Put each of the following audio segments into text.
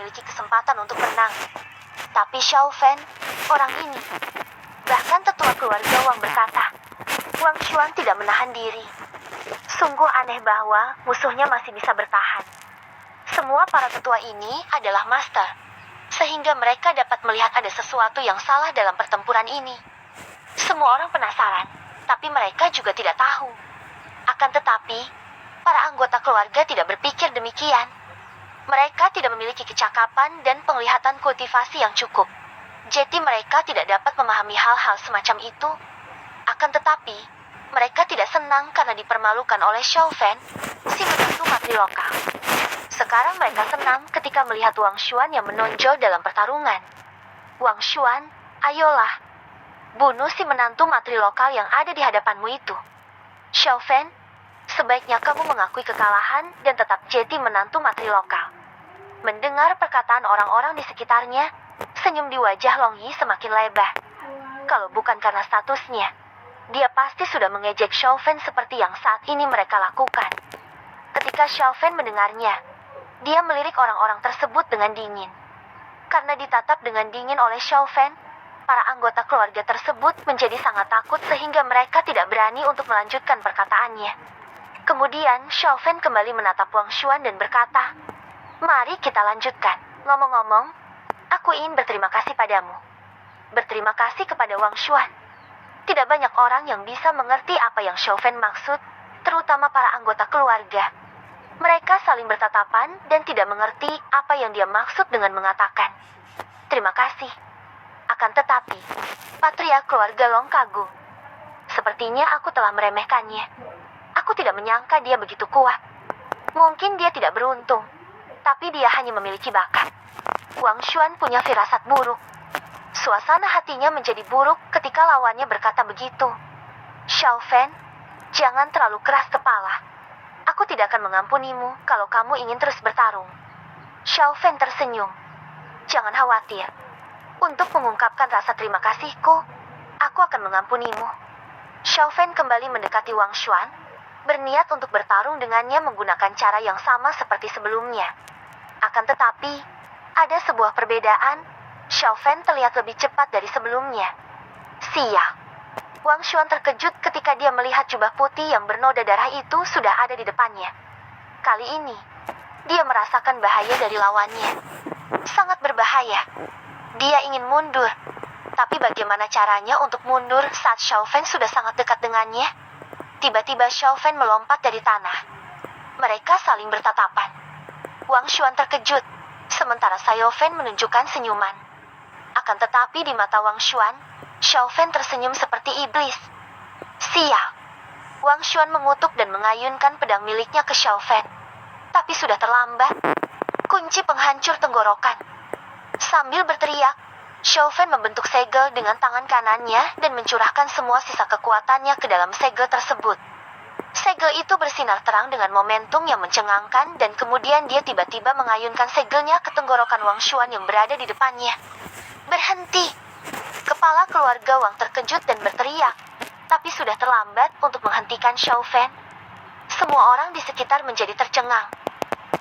memiliki kesempatan untuk menang. Tapi Xiao Fan, orang ini, bahkan tetua keluarga Wang berkata, Wang Xuan tidak menahan diri. Sungguh aneh bahwa musuhnya masih bisa bertahan. Semua para tetua ini adalah master, sehingga mereka dapat melihat ada sesuatu yang salah dalam pertempuran ini. Semua orang penasaran, tapi mereka juga tidak tahu. Akan tetapi, para anggota keluarga tidak berpikir demikian. Mereka tidak memiliki kecakapan dan penglihatan kultivasi yang cukup. Jadi mereka tidak dapat memahami hal-hal semacam itu. Akan tetapi, mereka tidak senang karena dipermalukan oleh Xiao Fan, si menantu matriloka. Sekarang mereka senang ketika melihat Wang Xuan yang menonjol dalam pertarungan. Wang Xuan, ayolah, bunuh si menantu matrilokal yang ada di hadapanmu itu. Xiao Fan, sebaiknya kamu mengakui kekalahan dan tetap jadi menantu matrilokal. Mendengar perkataan orang-orang di sekitarnya, senyum di wajah Long Yi semakin lebar. Kalau bukan karena statusnya, dia pasti sudah mengejek Xiao Fan seperti yang saat ini mereka lakukan. Ketika Xiao Fan mendengarnya, dia melirik orang-orang tersebut dengan dingin. Karena ditatap dengan dingin oleh Xiao Fan, para anggota keluarga tersebut menjadi sangat takut sehingga mereka tidak berani untuk melanjutkan perkataannya. Kemudian Xiao Fan kembali menatap Wang Xuan dan berkata, mari kita lanjutkan. Ngomong-ngomong, aku ingin berterima kasih padamu. Berterima kasih kepada Wang Xuan. Tidak banyak orang yang bisa mengerti apa yang Xiao Fan maksud, terutama para anggota keluarga. Mereka saling bertatapan dan tidak mengerti apa yang dia maksud dengan mengatakan, terima kasih. Akan tetapi, Patria keluarga Long kagum. Sepertinya aku telah meremehkannya. Aku tidak menyangka dia begitu kuat. Mungkin dia tidak beruntung, tapi dia hanya memiliki bakat. Wang Xuan punya firasat buruk. Suasana hatinya menjadi buruk ketika lawannya berkata begitu. Xiao Fan, jangan terlalu keras kepala. Aku tidak akan mengampunimu kalau kamu ingin terus bertarung. Xiao Fan tersenyum. Jangan khawatir. Untuk mengungkapkan rasa terima kasihku, aku akan mengampunimu. Xiao Fan kembali mendekati Wang Xuan, berniat untuk bertarung dengannya menggunakan cara yang sama seperti sebelumnya. Akan tetapi, ada sebuah perbedaan. Xiao Fan terlihat lebih cepat dari sebelumnya. Sial. Wang Xuan terkejut ketika dia melihat jubah putih yang bernoda darah itu sudah ada di depannya. Kali ini, dia merasakan bahaya dari lawannya. Sangat berbahaya. Dia ingin mundur. Tapi bagaimana caranya untuk mundur saat Xiao Fan sudah sangat dekat dengannya? Tiba-tiba Xiao Fan melompat dari tanah. Mereka saling bertatapan. Wang Xuan terkejut, sementara Xiao Fan menunjukkan senyuman. Akan tetapi di mata Wang Xuan, Xiao Fan tersenyum seperti iblis. Sial. Wang Xuan mengutuk dan mengayunkan pedang miliknya ke Xiao Fan. Tapi sudah terlambat. Kunci penghancur tenggorokan. Sambil berteriak, Xiao Fan membentuk segel dengan tangan kanannya dan mencurahkan semua sisa kekuatannya ke dalam segel tersebut. Segel itu bersinar terang dengan momentum yang mencengangkan dan kemudian dia tiba-tiba mengayunkan segelnya ke tenggorokan Wang Xuan yang berada di depannya. Berhenti! Kepala keluarga Wang terkejut dan berteriak, tapi sudah terlambat untuk menghentikan Xiao Fan. Semua orang di sekitar menjadi tercengang.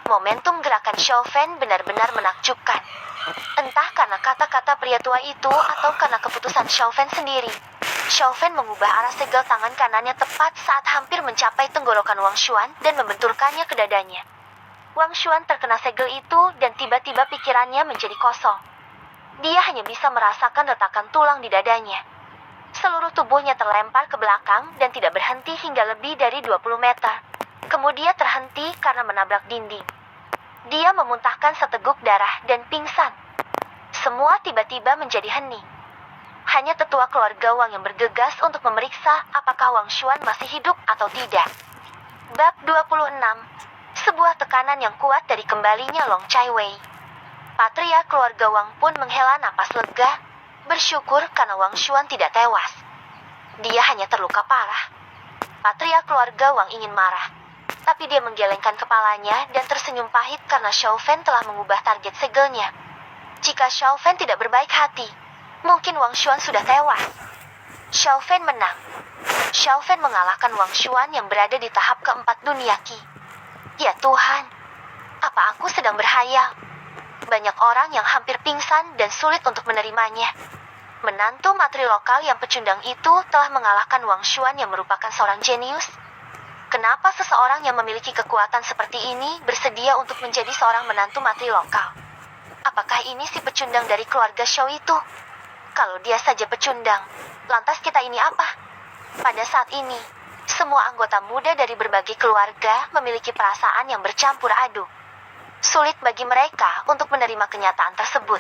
Momentum gerakan Xiao Fan benar-benar menakjubkan. Entah karena kata-kata pria tua itu atau karena keputusan Xiao Fan sendiri. Xiao Fan mengubah arah segel tangan kanannya tepat saat hampir mencapai tenggorokan Wang Xuan dan membenturkannya ke dadanya. Wang Xuan terkena segel itu dan tiba-tiba pikirannya menjadi kosong. Dia hanya bisa merasakan retakan tulang di dadanya. Seluruh tubuhnya terlempar ke belakang dan tidak berhenti hingga lebih dari 20 meter. Kemudian terhenti karena menabrak dinding. Dia memuntahkan seteguk darah dan pingsan. Semua tiba-tiba menjadi hening. Hanya tetua keluarga Wang yang bergegas untuk memeriksa apakah Wang Xuan masih hidup atau tidak. Bab 26. Sebuah tekanan yang kuat dari kembalinya Long Chai Wei. Patria keluarga Wang pun menghela napas lega, bersyukur karena Wang Xuan tidak tewas. Dia hanya terluka parah. Patria keluarga Wang ingin marah, tapi dia menggelengkan kepalanya dan tersenyum pahit karena Xiao Fan telah mengubah target segelnya. Jika Xiao Fan tidak berbaik hati, mungkin Wang Xuan sudah tewas. Xiao Fan menang. Xiao Fan mengalahkan Wang Xuan yang berada di tahap keempat dunia Qi. Ya Tuhan, apa aku sedang berhayal? banyak orang yang hampir pingsan dan sulit untuk menerimanya. Menantu matri lokal yang pecundang itu telah mengalahkan Wang Xuan yang merupakan seorang jenius. Kenapa seseorang yang memiliki kekuatan seperti ini bersedia untuk menjadi seorang menantu matri lokal? Apakah ini si pecundang dari keluarga Shou itu? Kalau dia saja pecundang, lantas kita ini apa? Pada saat ini, semua anggota muda dari berbagai keluarga memiliki perasaan yang bercampur aduk. Sulit bagi mereka untuk menerima kenyataan tersebut.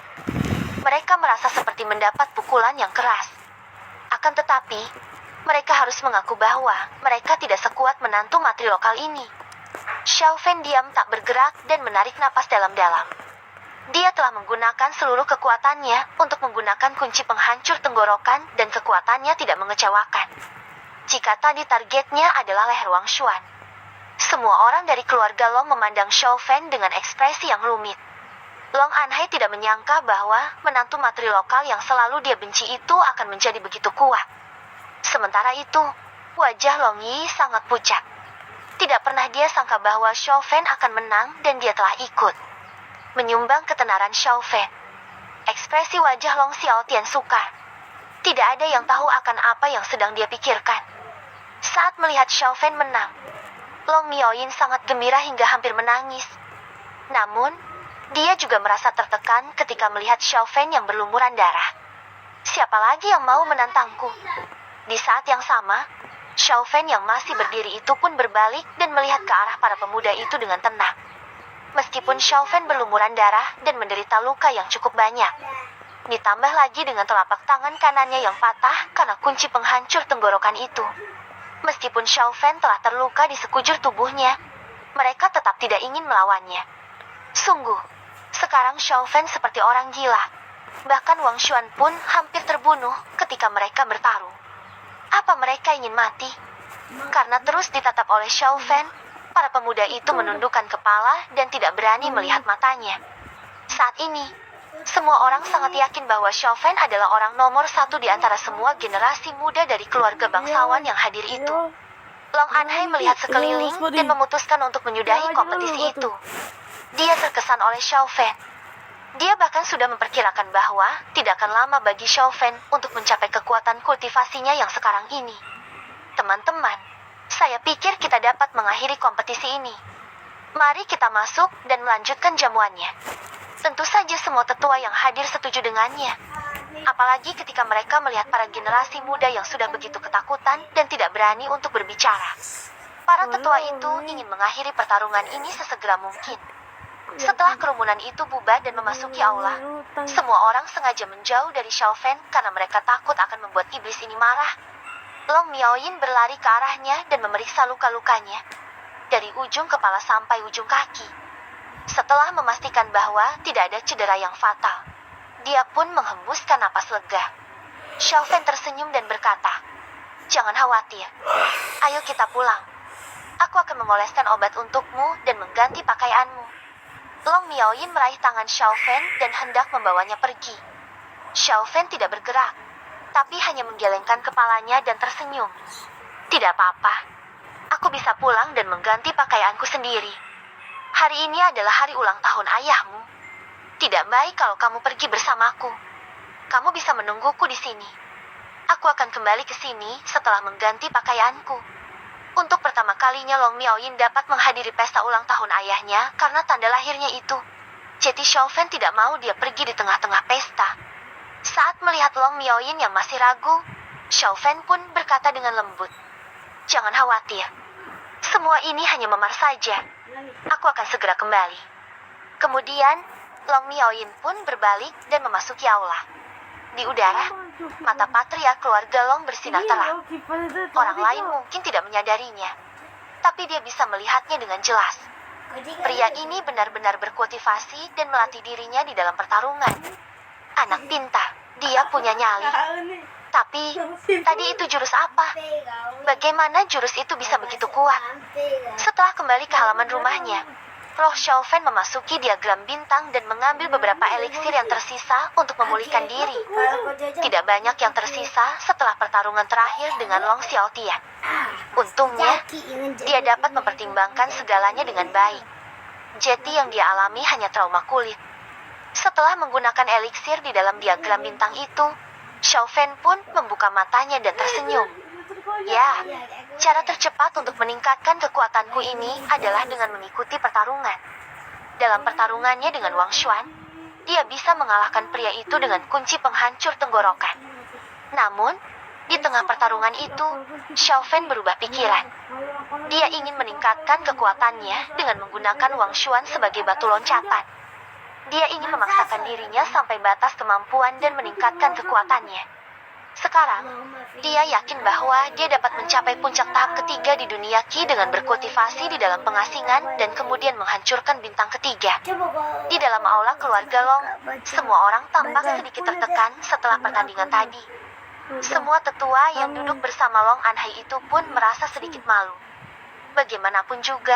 Mereka merasa seperti mendapat pukulan yang keras. Akan tetapi, mereka harus mengaku bahwa mereka tidak sekuat menantu matri lokal ini. Xiao Fan diam tak bergerak dan menarik napas dalam-dalam. Dia telah menggunakan seluruh kekuatannya untuk menggunakan kunci penghancur tenggorokan dan kekuatannya tidak mengecewakan. Jika tadi targetnya adalah leher Wang Xuan. Semua orang dari keluarga Long memandang Xiao Fan dengan ekspresi yang rumit. Long Anhai tidak menyangka bahwa menantu matri lokal yang selalu dia benci itu akan menjadi begitu kuat. Sementara itu, wajah Long Yi sangat pucat. Tidak pernah dia sangka bahwa Xiao Fan akan menang dan dia telah ikut. Menyumbang ketenaran Xiao Fan. Ekspresi wajah Long Xiaotian sukar. Tidak ada yang tahu akan apa yang sedang dia pikirkan. Saat melihat Xiao Fan menang, Long Miaoyin sangat gembira hingga hampir menangis. Namun, dia juga merasa tertekan ketika melihat Xiao Fan yang berlumuran darah. Siapa lagi yang mau menantangku? Di saat yang sama, Xiao Fan yang masih berdiri itu pun berbalik dan melihat ke arah para pemuda itu dengan tenang. Meskipun Xiao Fan berlumuran darah dan menderita luka yang cukup banyak, ditambah lagi dengan telapak tangan kanannya yang patah karena kunci penghancur tenggorokan itu. Meskipun Xiao Fan telah terluka di sekujur tubuhnya, mereka tetap tidak ingin melawannya. Sungguh, sekarang Xiao Fan seperti orang gila. Bahkan Wang Xuan pun hampir terbunuh ketika mereka bertarung. Apa mereka ingin mati? Karena terus ditatap oleh Xiao Fan, para pemuda itu menundukkan kepala dan tidak berani melihat matanya. Saat ini, semua orang sangat yakin bahwa Xiao Fan adalah orang nomor satu di antara semua generasi muda dari keluarga bangsawan yang hadir itu. Long Anhai melihat sekeliling dan memutuskan untuk menyudahi kompetisi itu. Dia terkesan oleh Xiao Fan. Dia bahkan sudah memperkirakan bahwa tidak akan lama bagi Xiao Fan untuk mencapai kekuatan kultivasinya yang sekarang ini. Teman-teman, saya pikir kita dapat mengakhiri kompetisi ini. Mari kita masuk dan melanjutkan jamuannya. Tentu saja semua tetua yang hadir setuju dengannya. Apalagi ketika mereka melihat para generasi muda yang sudah begitu ketakutan dan tidak berani untuk berbicara. Para tetua itu ingin mengakhiri pertarungan ini sesegera mungkin. Setelah kerumunan itu bubar dan memasuki aula, semua orang sengaja menjauh dari Xiao Fan karena mereka takut akan membuat iblis ini marah. Long Miaoyin berlari ke arahnya dan memeriksa luka-lukanya, dari ujung kepala sampai ujung kaki. Setelah memastikan bahwa tidak ada cedera yang fatal, dia pun menghembuskan napas lega. Xiao Fan tersenyum dan berkata, "Jangan khawatir, ayo kita pulang. Aku akan mengoleskan obat untukmu dan mengganti pakaianmu." Long Miaoyin meraih tangan Xiao Fan dan hendak membawanya pergi. Xiao Fan tidak bergerak, tapi hanya menggelengkan kepalanya dan tersenyum. "Tidak apa-apa, aku bisa pulang dan mengganti pakaianku sendiri. Hari ini adalah hari ulang tahun ayahmu. Tidak baik kalau kamu pergi bersamaku. Kamu bisa menungguku di sini. Aku akan kembali ke sini setelah mengganti pakaianku." Untuk pertama kalinya Long Miaoyin dapat menghadiri pesta ulang tahun ayahnya karena tanda lahirnya itu. Jadi Xiao Fan tidak mau dia pergi di tengah-tengah pesta. Saat melihat Long Miaoyin yang masih ragu, Xiao Fan pun berkata dengan lembut, "Jangan khawatir. Semua ini hanya memar saja. Aku akan segera kembali." Kemudian, Long Miaoyin pun berbalik dan memasuki aula. Di udara, mata patria keluarga Long bersinar terang. Orang lain mungkin tidak menyadarinya, tapi dia bisa melihatnya dengan jelas. Pria ini benar-benar berkultivasi dan melatih dirinya di dalam pertarungan. Anak pintar, dia punya nyali. Tapi, tadi itu jurus apa? Bagaimana jurus itu bisa begitu kuat? Setelah kembali ke halaman rumahnya, Roh Xiao Fan memasuki diagram bintang dan mengambil beberapa eliksir yang tersisa untuk memulihkan diri. Tidak banyak yang tersisa setelah pertarungan terakhir dengan Long Xiaotian. Untungnya, dia dapat mempertimbangkan segalanya dengan baik. Jeti yang dia alami hanya trauma kulit. Setelah menggunakan eliksir di dalam diagram bintang itu, Xiao Fan pun membuka matanya dan tersenyum. Ya, cara tercepat untuk meningkatkan kekuatanku ini adalah dengan mengikuti pertarungan. Dalam pertarungannya dengan Wang Xuan, dia bisa mengalahkan pria itu dengan kunci penghancur tenggorokan. Namun, di tengah pertarungan itu, Xiao Fan berubah pikiran. Dia ingin meningkatkan kekuatannya dengan menggunakan Wang Xuan sebagai batu loncatan. Dia ingin memaksakan dirinya sampai batas kemampuan dan meningkatkan kekuatannya. Sekarang, dia yakin bahwa dia dapat mencapai puncak tahap ketiga di dunia Qi dengan berkultivasi di dalam pengasingan dan kemudian menghancurkan bintang ketiga. Di dalam aula keluarga Long, semua orang tampak sedikit tertekan setelah pertandingan tadi. Semua tetua yang duduk bersama Long Anhai itu pun merasa sedikit malu. Bagaimanapun juga,